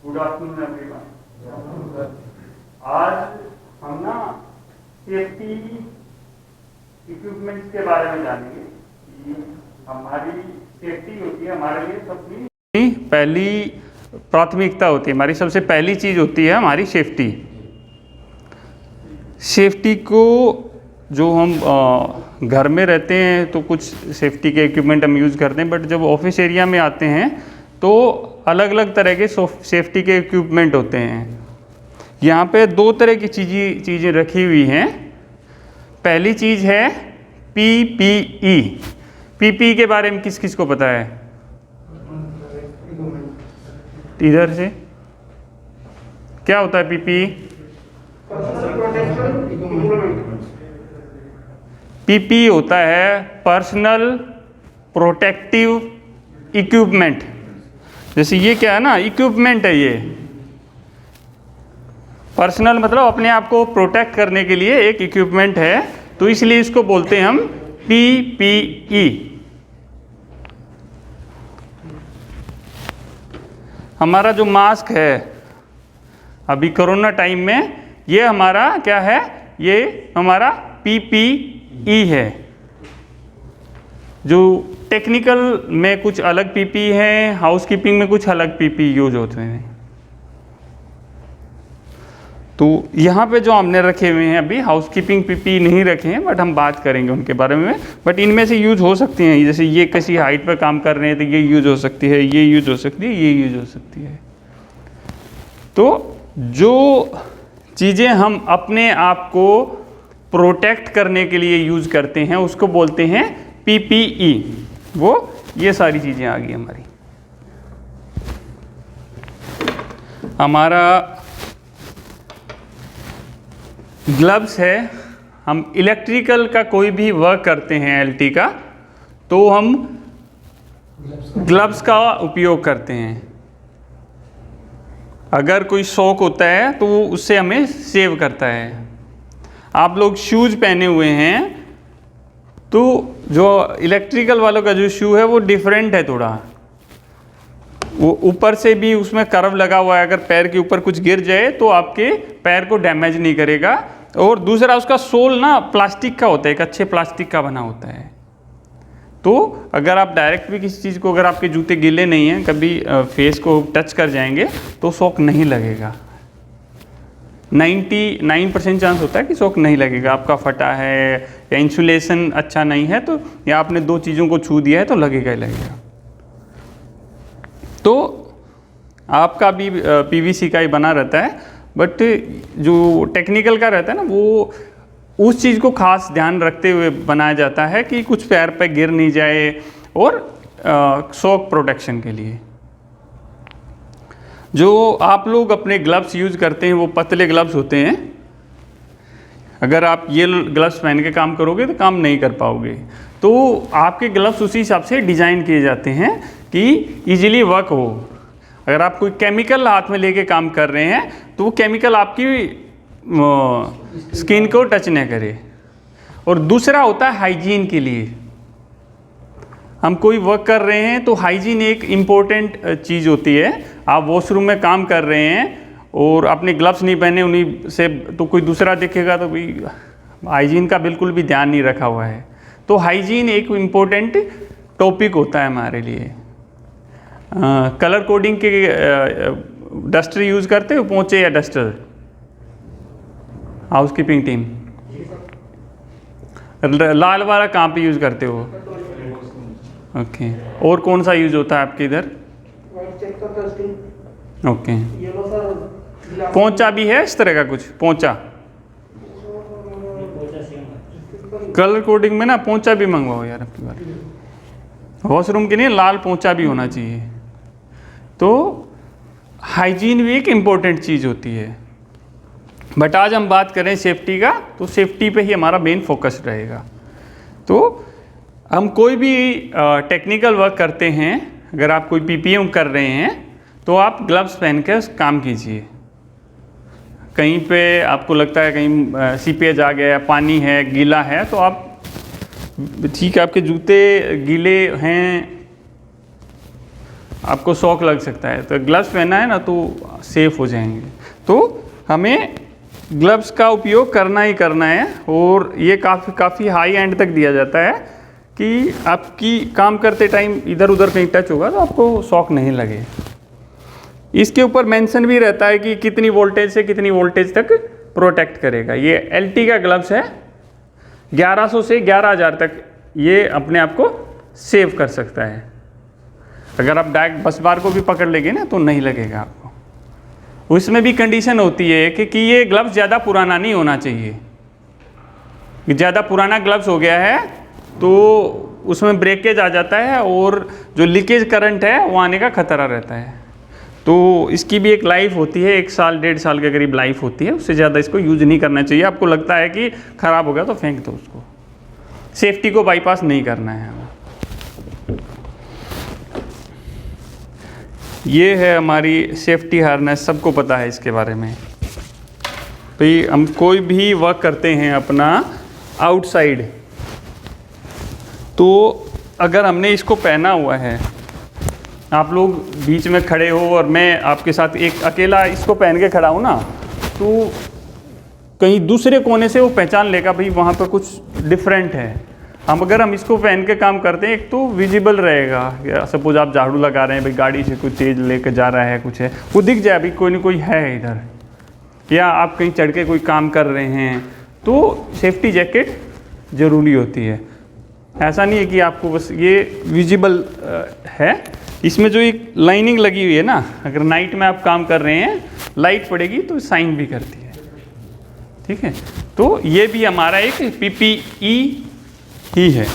Good afternoon everyone. आज हम ना सेफ्टी इक्विपमेंट्स के बारे में जानेंगे कि हमारी सेफ्टी होती है हमारे लिए सबसे पहली प्राथमिकता होती है, हमारी सबसे पहली चीज़ होती है हमारी सेफ्टी। सेफ्टी को जो हम घर में रहते हैं तो कुछ सेफ्टी के इक्विपमेंट हम यूज़ करते हैं, बट जब ऑफिस एरिया में आते हैं तो अलग अलग तरह के सेफ्टी के इक्विपमेंट होते हैं। यहाँ पे दो तरह की चीज़ें रखी हुई हैं। पहली चीज़ है PPE। PPE के बारे में किस किस को पता है? इधर से क्या होता है PPE? PPE होता है पर्सनल प्रोटेक्टिव इक्विपमेंट। जैसे ये क्या है ना, इक्विपमेंट है। ये पर्सनल मतलब अपने आप को प्रोटेक्ट करने के लिए एक इक्विपमेंट है, तो इसलिए इसको बोलते हैं हम PPE। हमारा जो मास्क है अभी कोरोना टाइम में, ये हमारा क्या है? ये हमारा PPE है। जो टेक्निकल में कुछ अलग PPE हैं, हाउसकीपिंग में कुछ अलग PPE यूज होते हैं। तो यहाँ पे जो हमने रखे हुए हैं अभी हाउसकीपिंग PPE नहीं रखे हैं, बट हम बात करेंगे उनके बारे में। बट इनमें से यूज हो सकती हैं, जैसे ये किसी हाइट पर काम कर रहे हैं तो ये यूज हो सकती है, ये यूज हो सकती है, ये यूज हो सकती है। तो जो चीज़ें हम अपने आप को प्रोटेक्ट करने के लिए यूज करते हैं उसको बोलते हैं PPE। वो ये सारी चीज़ें आ गई हमारी। हमारा ग्लव्स है। हम इलेक्ट्रिकल का कोई भी वर्क करते हैं LT का, तो हम ग्लव्स का उपयोग करते हैं। अगर कोई शॉक होता है तो वो उससे हमें सेव करता है। आप लोग शूज़ पहने हुए हैं, तो जो इलेक्ट्रिकल वालों का जो शू है वो डिफरेंट है थोड़ा। वो ऊपर से भी उसमें कर्व लगा हुआ है, अगर पैर के ऊपर कुछ गिर जाए तो आपके पैर को डैमेज नहीं करेगा। और दूसरा उसका सोल ना प्लास्टिक का होता है, एक अच्छे प्लास्टिक का बना होता है। तो अगर आप डायरेक्ट भी किसी चीज़ को, अगर आपके जूते गीले नहीं हैं, कभी फेस को टच कर जाएंगे तो शॉक नहीं लगेगा। 99% चांस होता है कि शॉक नहीं लगेगा। आपका फटा है या इंसुलेशन अच्छा नहीं है, तो या आपने दो चीज़ों को छू दिया है तो लगेगा ही लगेगा। तो आपका भी PVC का ही बना रहता है, बट जो टेक्निकल का रहता है ना, वो उस चीज़ को खास ध्यान रखते हुए बनाया जाता है कि कुछ पैर पे गिर नहीं जाए, और शॉक प्रोटेक्शन के लिए। जो आप लोग अपने ग्लव्स यूज़ करते हैं वो पतले ग्लव्स होते हैं। अगर आप ये ग्लव्स पहन के काम करोगे तो काम नहीं कर पाओगे। तो आपके ग्लव्स उसी हिसाब से डिज़ाइन किए जाते हैं कि इजीली वर्क हो। अगर आप कोई केमिकल हाथ में लेके काम कर रहे हैं तो वो केमिकल आपकी स्किन को टच न करे। और दूसरा होता है हाइजीन के लिए। हम कोई वर्क कर रहे हैं तो हाइजीन एक इम्पोर्टेंट चीज़ होती है। आप वॉशरूम में काम कर रहे हैं और अपने ग्लव्स नहीं पहने, उन्हीं से तो कोई दूसरा देखेगा तो भाई हाइजीन का बिल्कुल भी ध्यान नहीं रखा हुआ है। तो हाइजीन एक इम्पोर्टेंट टॉपिक होता है हमारे लिए। कलर कोडिंग के डस्टर यूज़ करते हो, पोंचे या डस्टर? हाउसकीपिंग टीम लाल वाला कहाँ पे यूज़ करते हो? ओके। और कौन सा यूज़ होता है आपके इधर? ओके। पोंचा भी है इस तरह का कुछ? पोंचा कलर कोडिंग में ना पोंचा भी मंगवाओ यार आपकी बार। वॉशरूम के लिए लाल पोंचा भी होना चाहिए। तो हाइजीन भी एक इम्पोर्टेंट चीज़ होती है। बट आज हम बात करें सेफ्टी का, तो सेफ्टी पे ही हमारा मेन फोकस रहेगा। तो हम कोई भी टेक्निकल वर्क करते हैं, अगर आप कोई PPE कर रहे हैं तो आप ग्लव्स पहन कर काम कीजिए। कहीं पे आपको लगता है कहीं सीपेज आ गया, पानी है, गीला है, तो आप ठीक है आपके जूते गीले हैं, आपको शॉक लग सकता है, तो ग्लव्स पहना है ना, तो सेफ हो जाएंगे। तो हमें ग्लव्स का उपयोग करना ही करना है, और ये काफ़ी हाई एंड तक दिया जाता है कि आपकी काम करते टाइम इधर उधर कहीं टच होगा तो आपको शॉक नहीं लगे। इसके ऊपर मेंशन भी रहता है कि कितनी वोल्टेज से कितनी वोल्टेज तक प्रोटेक्ट करेगा। ये LT का ग्लव्स है, 1100 से 11,000 तक ये अपने आप को सेव कर सकता है। अगर आप डायरेक्ट बस बार को भी पकड़ लेंगे ना तो नहीं लगेगा आपको। उसमें भी कंडीशन होती है कि ये ग्लव्स ज़्यादा पुराना नहीं होना चाहिए। ज़्यादा पुराना ग्लव्स हो गया है तो उसमें ब्रेकेज आ जाता है और जो लीकेज करंट है वो आने का खतरा रहता है। तो इसकी भी एक लाइफ होती है, 1 साल 1.5 साल के करीब लाइफ होती है। उससे ज़्यादा इसको यूज नहीं करना चाहिए। आपको लगता है कि ख़राब हो गया तो फेंक दो उसको। सेफ्टी को बाईपास नहीं करना है हमें। ये है हमारी सेफ्टी हार्नेस, सबको पता है इसके बारे में। तो ये हम कोई भी वर्क करते हैं अपना आउटसाइड, तो अगर हमने इसको पहना हुआ है, आप लोग बीच में खड़े हो और मैं आपके साथ एक अकेला इसको पहन के खड़ा हूँ ना, तो कहीं दूसरे कोने से वो पहचान लेगा भाई वहाँ पर कुछ डिफरेंट है। अगर हम इसको पहन के काम करते हैं, एक तो विजिबल रहेगा। सपोज आप झाड़ू लगा रहे हैं, भाई गाड़ी से कोई तेज लेकर जा रहा है, कुछ है वो दिख जाए, अभी कोई ना कोई है इधर, या आप कहीं चढ़ के कोई काम कर रहे हैं, तो सेफ्टी जैकेट ज़रूरी होती है। ऐसा नहीं है कि आपको बस ये विजिबल है। इसमें जो एक लाइनिंग लगी हुई है ना, अगर नाइट में आप काम कर रहे हैं, लाइट पड़ेगी तो साइन भी करती है, ठीक है। तो ये भी हमारा एक PPE ही है।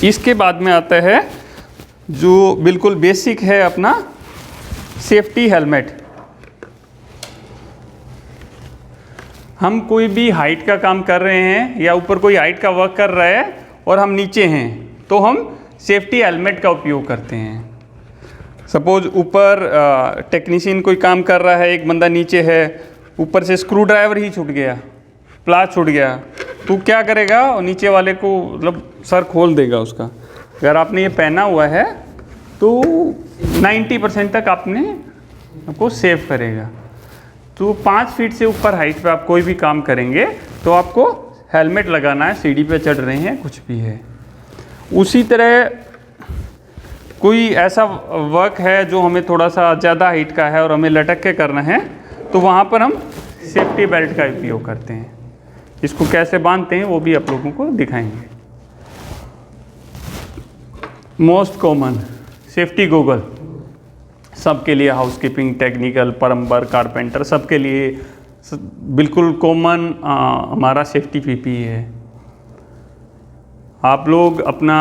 इसके बाद में आता है जो बिल्कुल बेसिक है अपना सेफ्टी हेलमेट। हम कोई भी हाइट का काम कर रहे हैं या ऊपर कोई हाइट का वर्क कर रहा है और हम नीचे हैं, तो हम सेफ्टी हेलमेट का उपयोग करते हैं। सपोज ऊपर टेक्नीशियन कोई काम कर रहा है, एक बंदा नीचे है, ऊपर से स्क्रू ड्राइवर ही छूट गया, प्लास छूट गया, तो क्या करेगा, और नीचे वाले को मतलब सर खोल देगा उसका। अगर आपने ये पहना हुआ है तो 90% तक आपको सेव करेगा। तो 5 फीट से ऊपर हाइट पे आप कोई भी काम करेंगे तो आपको हेलमेट लगाना है। सीढ़ी पे चढ़ रहे हैं, कुछ भी है। उसी तरह कोई ऐसा वर्क है जो हमें थोड़ा सा ज़्यादा हाइट का है और हमें लटक के करना है, तो वहाँ पर हम सेफ्टी बेल्ट का उपयोग करते हैं। इसको कैसे बांधते हैं वो भी आप लोगों को दिखाएंगे। मोस्ट कॉमन सेफ्टी गॉगल सबके लिए, हाउसकीपिंग, टेक्निकल, प्लम्बर, कारपेंटर, सबके लिए बिल्कुल कॉमन हमारा सेफ्टी PPE है। आप लोग अपना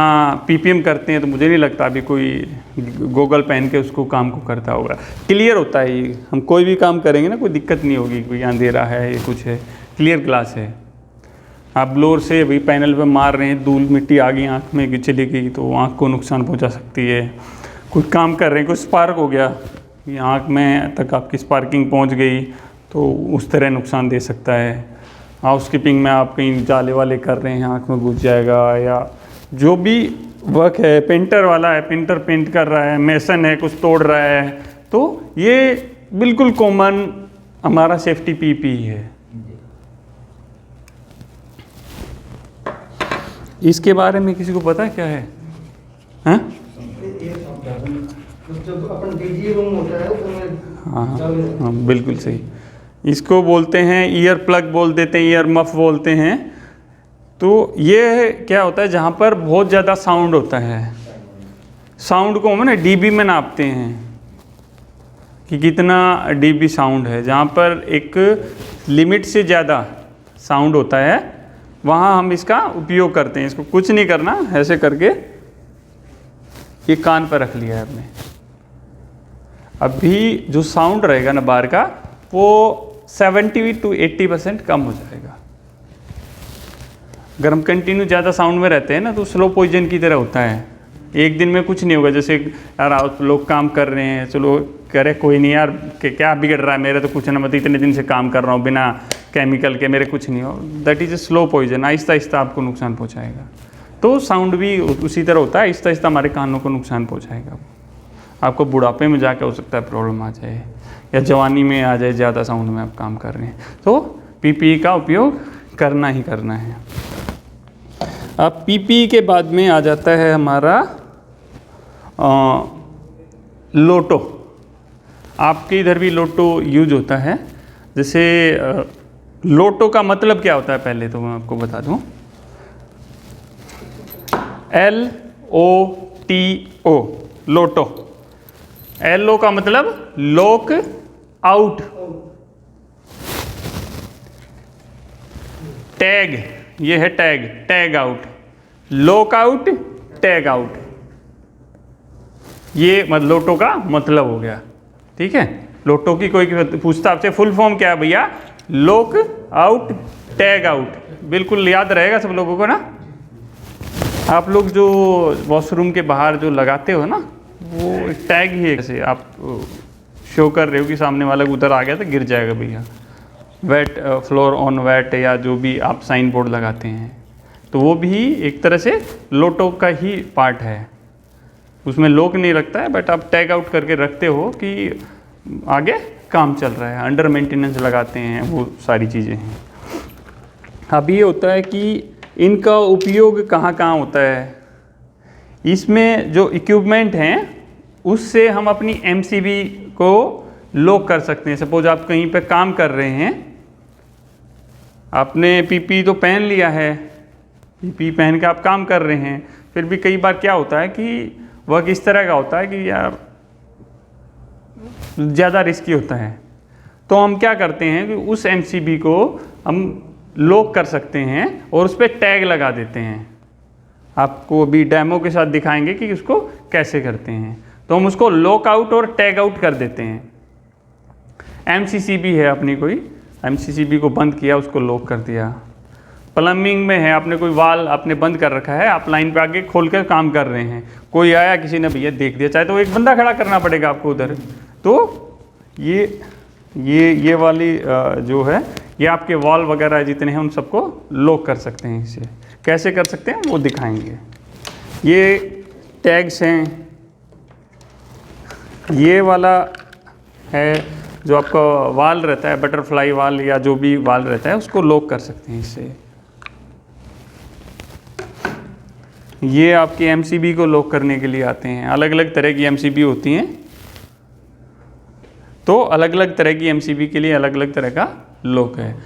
PPM करते हैं तो मुझे नहीं लगता अभी कोई गॉगल पहन के उसको काम को करता होगा। क्लियर होता है ये, हम कोई भी काम करेंगे ना कोई दिक्कत नहीं होगी, कोई अंधेरा है ये कुछ है, क्लियर ग्लास है। आप ब्लोअर से भाई पैनल पे मार रहे हैं, धूल मिट्टी आ गई आँख में चली गई तो आँख को नुकसान पहुँचा सकती है। कोई काम कर रहे हैं, कोई स्पार्क हो गया, ये आँख में तक आपकी स्पार्किंग पहुँच गई तो उस तरह नुकसान दे सकता है। हाउसकीपिंग में आप कहीं जाले वाले कर रहे हैं, आँख में घुस जाएगा। या जो भी वर्क है, पेंटर वाला है, पेंटर पेंट कर रहा है, मेसन है कुछ तोड़ रहा है, तो ये बिल्कुल कॉमन हमारा सेफ्टी PPE है। इसके बारे में किसी को पता है क्या है? हाँ हाँ, बिल्कुल सही। इसको बोलते हैं ईयर प्लग बोल देते हैं, ईयर मफ बोलते हैं। तो ये क्या होता है, जहाँ पर बहुत ज़्यादा साउंड होता है, साउंड को हम ना dB में नापते हैं कि कितना dB साउंड है। जहाँ पर एक लिमिट से ज़्यादा साउंड होता है वहाँ हम इसका उपयोग करते हैं। इसको कुछ नहीं करना, ऐसे करके ये कान पर रख लिया है आपने। अभी जो साउंड रहेगा ना बाहर का, वो 70 to 80% कम हो जाएगा। अगर हम कंटिन्यू ज़्यादा साउंड में रहते हैं ना तो स्लो पॉइजन की तरह होता है। एक दिन में कुछ नहीं होगा, जैसे यार आप लोग काम कर रहे हैं, चलो करे कोई नहीं यार, क्या बिगड़ रहा है, मेरे तो कुछ ना, मैं तो इतने दिन से काम कर रहा हूँ बिना केमिकल के, मेरे कुछ नहीं हो। That is a slow poison, आहिस्ता आहिस्ता आपको नुकसान पहुँचाएगा। तो साउंड भी उसी तरह होता है, आहिस्ता आहिस्ता हमारे कानों को नुकसान पहुँचाएगा। आपको बुढ़ापे में जाके हो सकता है प्रॉब्लम आ जाए, या जवानी में आ जाए, ज़्यादा साउंड में आप काम कर रहे हैं, तो पीपीई का उपयोग करना ही करना है। अब पीपीई के बाद में आ जाता है हमारा लोटो। आपके इधर भी लोटो यूज होता है। जैसे लोटो का मतलब क्या होता है पहले तो मैं आपको बता दूं। LOTO, लोटो। LO का मतलब लॉक आउट, टैग, ये है tag, tag out, lock out, tag out, ये लोटो का मतलब हो गया। ठीक है, लोटो की कोई पूछता आपसे फुल फॉर्म क्या है भैया, लॉक आउट टैग आउट, बिल्कुल याद रहेगा सब लोगों को ना। आप लोग जो वॉशरूम के बाहर जो लगाते हो ना, वो टैग ही है, जैसे आप शो कर रहे हो कि सामने वाला उधर आ गया तो गिर जाएगा भैया, वेट फ्लोर ऑन वेट, या जो भी आप साइन बोर्ड लगाते हैं, तो वो भी एक तरह से लोटो का ही पार्ट है। उसमें लॉक नहीं लगता है, बट आप टैग आउट करके रखते हो कि आगे काम चल रहा है, अंडर मेंटेनेंस लगाते हैं, वो सारी चीज़ें हैं। अब ये होता है कि इनका उपयोग कहाँ कहाँ होता है। इसमें जो इक्विपमेंट हैं उससे हम अपनी MCB को लॉक कर सकते हैं। सपोज आप कहीं पे काम कर रहे हैं, आपने पीपी तो पहन लिया है, पीपी पहन के आप काम कर रहे हैं, फिर भी कई बार क्या होता है कि वर्क इस तरह का होता है कि यार ज़्यादा रिस्की होता है, तो हम क्या करते हैं कि उस MCB को हम लॉक कर सकते हैं और उस पर टैग लगा देते हैं। आपको अभी डेमो के साथ दिखाएंगे कि उसको कैसे करते हैं। तो हम उसको लॉक आउट और टैग आउट कर देते हैं। MCCB है अपनी कोई, MCCB को बंद किया, उसको लॉक कर दिया। प्लम्बिंग में है, आपने कोई वाल आपने बंद कर रखा है, आप लाइन पे आके खोल कर काम कर रहे हैं, कोई आया किसी ने भैया देख दिया, चाहे तो एक बंदा खड़ा करना पड़ेगा आपको उधर, तो ये वाली जो है, ये आपके वॉल वगैरह जितने हैं उन सबको लॉक कर सकते हैं। इसे कैसे कर सकते हैं वो दिखाएंगे। ये टैग्स हैं, ये वाला है जो आपका वाल रहता है, बटरफ्लाई वाल या जो भी वाल रहता है, उसको लॉक कर सकते हैं इससे। ये आपकी MCB को लॉक करने के लिए आते हैं। अलग अलग तरह की MCB होती हैं, तो अलग अलग तरह की MCB के लिए अलग अलग तरह का लॉक है।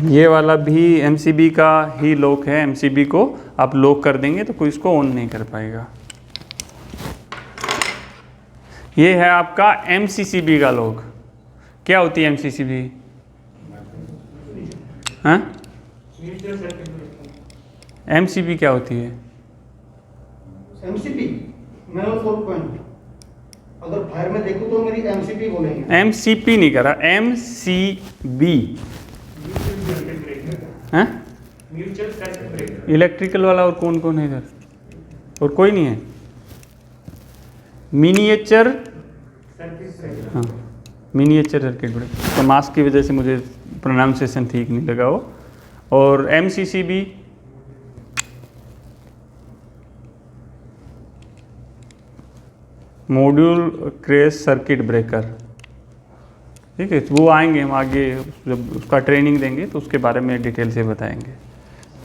ये वाला भी MCB का ही लॉक है। MCB को आप लॉक कर देंगे तो कोई इसको ऑन नहीं कर पाएगा। ये है आपका MCCB का लॉक। क्या होती है MCCB? हाँ, MCB क्या होती है? MCB मैनुअल फॉल्ट पॉइंट, अगर फायर में देखूं तो मेरी MCP बोलेंगे। MCP नहीं करा, MCB। हाँ, इलेक्ट्रिकल वाला और कौन कौन है इधर? और कोई नहीं है? मिनिएचर, हाँ, मिनिएचर सर्किट ब्रेकर। तो मास्क की वजह से मुझे प्रोनाउंसिएशन ठीक नहीं लगा वो। और MCCB module crash circuit breaker. ठीक है, वो आएंगे हम आगे, जब उसका ट्रेनिंग देंगे तो उसके बारे में डिटेल से बताएंगे।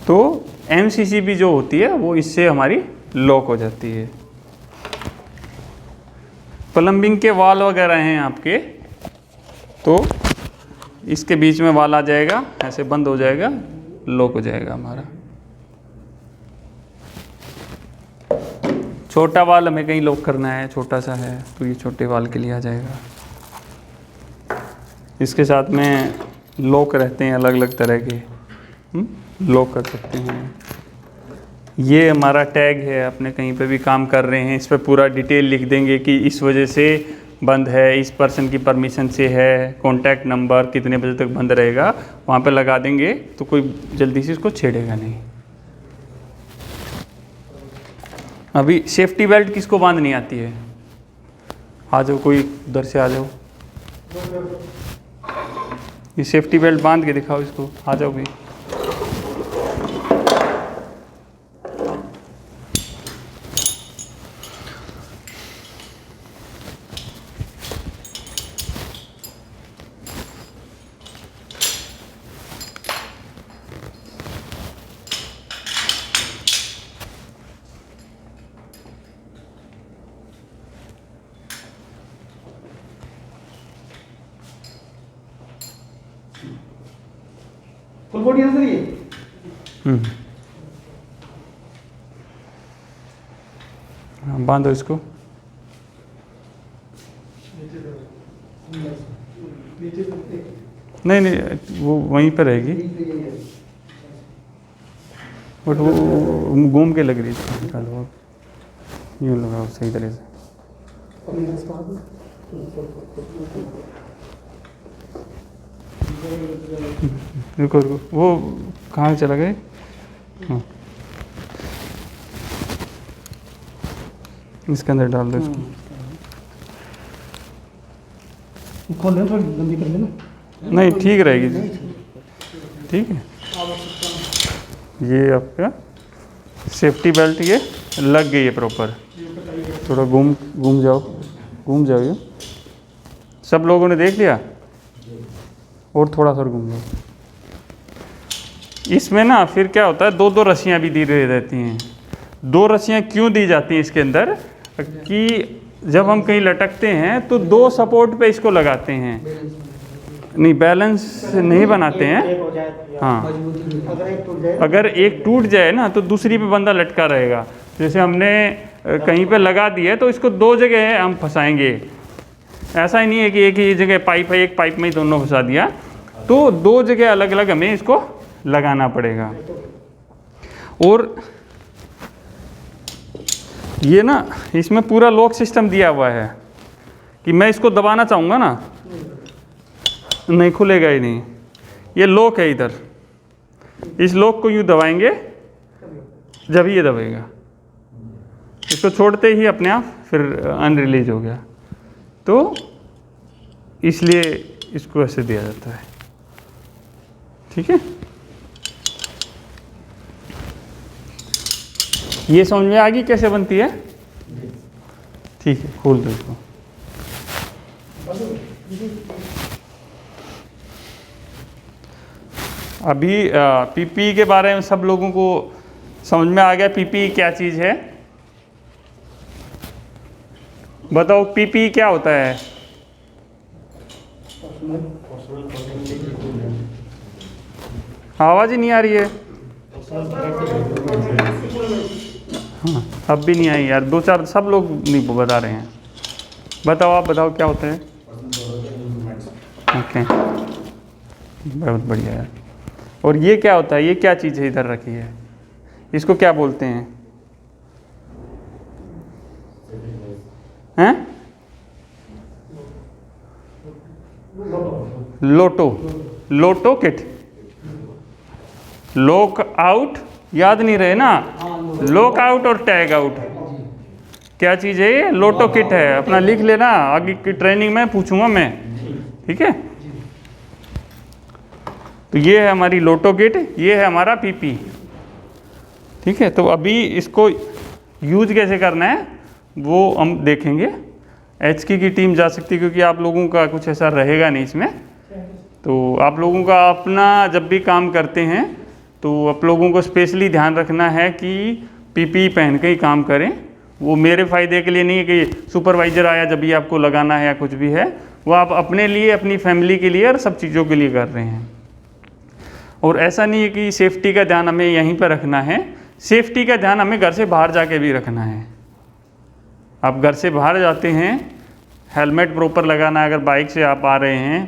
तो MCCB जो होती है वो इससे हमारी लॉक हो जाती है। प्लम्बिंग के वाल वगैरह हैं आपके, तो इसके बीच में वाल आ जाएगा, ऐसे बंद हो जाएगा, लॉक हो जाएगा हमारा। छोटा वाल हमें कहीं लॉक करना है, छोटा सा है, तो ये छोटे वाल के लिए आ जाएगा। इसके साथ में लॉक रहते हैं अलग अलग तरह के, लॉक कर सकते हैं। ये हमारा टैग है, अपने कहीं पे भी काम कर रहे हैं, इस पर पूरा डिटेल लिख देंगे कि इस वजह से बंद है, इस पर्सन की परमिशन से है, कॉन्टैक्ट नंबर, कितने बजे तक बंद रहेगा, वहाँ पे लगा देंगे तो कोई जल्दी से इसको छेड़ेगा नहीं। अभी सेफ्टी बेल्ट किसको बांधनी आती है? आ जाओ, कोई उधर से आ जाओ, ये सेफ्टी बेल्ट बांध के दिखाओ इसको, आ जाओ भी। फुल बॉडी है सर ये। हाँ, बांधो इसको। नहीं नहीं, वो वहीं पर रहेगी, बट वो घूम के लग रही है। निकालो आप, यूँ लगाओ सही तरह से। रुको रुको, वो कहाँ चला गए? हाँ, इसके अंदर डाल दो इसको। खोल लेना, थोड़ी लंबी कर लेना। नहीं, ठीक रहेगी जी, ठीक है। ये आपका सेफ्टी बेल्ट ये लग गई है प्रॉपर। थोड़ा घूम जाओ ये। सब लोगों ने देख लिया? और थोड़ा सा घूम जाओ। इसमें ना फिर क्या होता है, दो रस्सियाँ भी दी रहती हैं। 2 रस्सियाँ क्यों दी जाती हैं इसके अंदर, कि जब हम कहीं लटकते हैं तो 2 सपोर्ट पे इसको लगाते हैं। नहीं, बैलेंस नहीं बनाते हैं। हाँ, अगर एक टूट जाए ना तो दूसरी पे बंदा लटका रहेगा। जैसे हमने कहीं पे लगा दिया तो इसको 2 जगह हम फंसाएंगे। ऐसा ही नहीं है कि एक ही जगह पाइप है, एक पाइप में ही दोनों फंसा दिया, तो 2 जगह अलग अलग हमें इसको लगाना पड़ेगा। और ये ना, इसमें पूरा लॉक सिस्टम दिया हुआ है कि मैं इसको दबाना चाहूँगा ना, नहीं खुलेगा ही नहीं। ये लॉक है इधर, इस लॉक को यूँ दबाएंगे जब ये दबेगा, इसको छोड़ते ही अपने आप फिर अनरिलीज हो गया। तो इसलिए इसको ऐसे दिया जाता है, ठीक है। ये समझ में आ गई कैसे बनती है? ठीक है, खोल दो इसको। अभी पीपी के बारे में सब लोगों को समझ में आ गया, पीपी क्या चीज़ है? बताओ पीपी क्या होता है? आवाज़ ही नहीं आ रही है। हाँ, अब भी नहीं आई यार, 2-4 सब लोग नहीं बता रहे हैं। बताओ, आप बताओ क्या होता है? ओके, बहुत बढ़िया यार। और ये क्या होता है? ये क्या चीज़ है इधर रखी है? इसको क्या बोलते हैं? हैं? लोटो किट। लॉक आउट याद नहीं रहे ना? लॉक आउट और टैग आउट क्या चीज़ है? ये लोटो किट है, अपना लिख लेना, आगे की ट्रेनिंग में पूछूंगा मैं, ठीक है। तो ये है हमारी लोटो किट, ये है हमारा पीपी, ठीक है। तो अभी इसको यूज कैसे करना है वो हम देखेंगे। एचकी की टीम जा सकती है, क्योंकि आप लोगों का कुछ ऐसा रहेगा नहीं इसमें। तो आप लोगों का अपना जब भी काम करते हैं तो आप लोगों को स्पेशली ध्यान रखना है कि पीपी पहन के ही काम करें। वो मेरे फ़ायदे के लिए नहीं है कि सुपरवाइज़र आया जब भी आपको लगाना है या कुछ भी है, वो आप अपने लिए, अपनी फैमिली के लिए और सब चीज़ों के लिए कर रहे हैं। और ऐसा नहीं है कि सेफ्टी का ध्यान हमें यहीं पर रखना है, सेफ्टी का ध्यान हमें घर से बाहर जाके भी रखना है। आप घर से बाहर जाते हैं, हेलमेट प्रॉपर लगाना है। अगर बाइक से आप आ रहे हैं,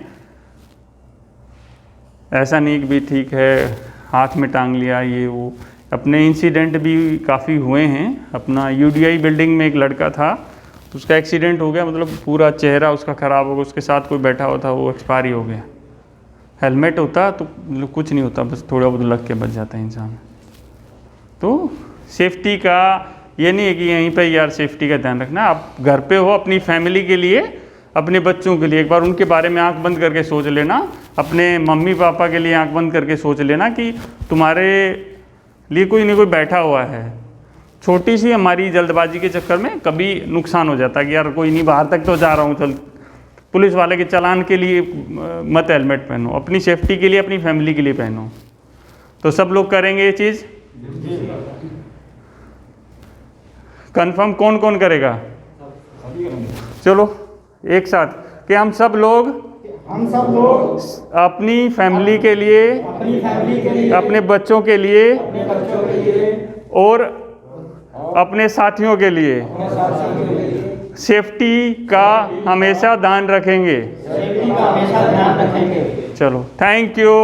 ऐसा नहीं कि भी ठीक है हाथ में टांग लिया ये वो। अपने इंसिडेंट भी काफ़ी हुए हैं। अपना यूडीआई बिल्डिंग में एक लड़का था, तो उसका एक्सीडेंट हो गया, मतलब पूरा चेहरा उसका ख़राब हो गया। उसके साथ कोई बैठा हुआ था, वो एक्सपायर ही हो गया। हेलमेट होता तो कुछ नहीं होता, बस थोड़ा बहुत लग के बच जाता है इंसान। तो सेफ्टी का ये नहीं है कि यहीं पे यार सेफ्टी का ध्यान रखना। आप घर पे हो अपनी फैमिली के लिए, अपने बच्चों के लिए, एक बार उनके बारे में आंख बंद करके सोच लेना। अपने मम्मी पापा के लिए आंख बंद करके सोच लेना कि तुम्हारे लिए कोई नहीं कोई बैठा हुआ है। छोटी सी हमारी जल्दबाजी के चक्कर में कभी नुकसान हो जाता है कि यार कोई नहीं, बाहर तक तो जा रहा हूँ, चल पुलिस वाले के चालान के लिए मत हेलमेट पहनो, अपनी सेफ्टी के लिए, अपनी फैमिली के लिए पहनो। तो सब लोग करेंगे ये चीज़? कंफर्म कौन कौन करेगा? चलो एक साथ कि हम सब लोग हम सब लोग अपनी फैमिली के लिए, अपनी फैमिली के लिए, अपने बच्चों के लिए अपने बच्चों के लिए और अपने साथियों के लिए अपने साथियों के लिए सेफ्टी का हमेशा ध्यान रखेंगे। सेफ्टी का हमेशा ध्यान रखेंगे। चलो, थैंक यू।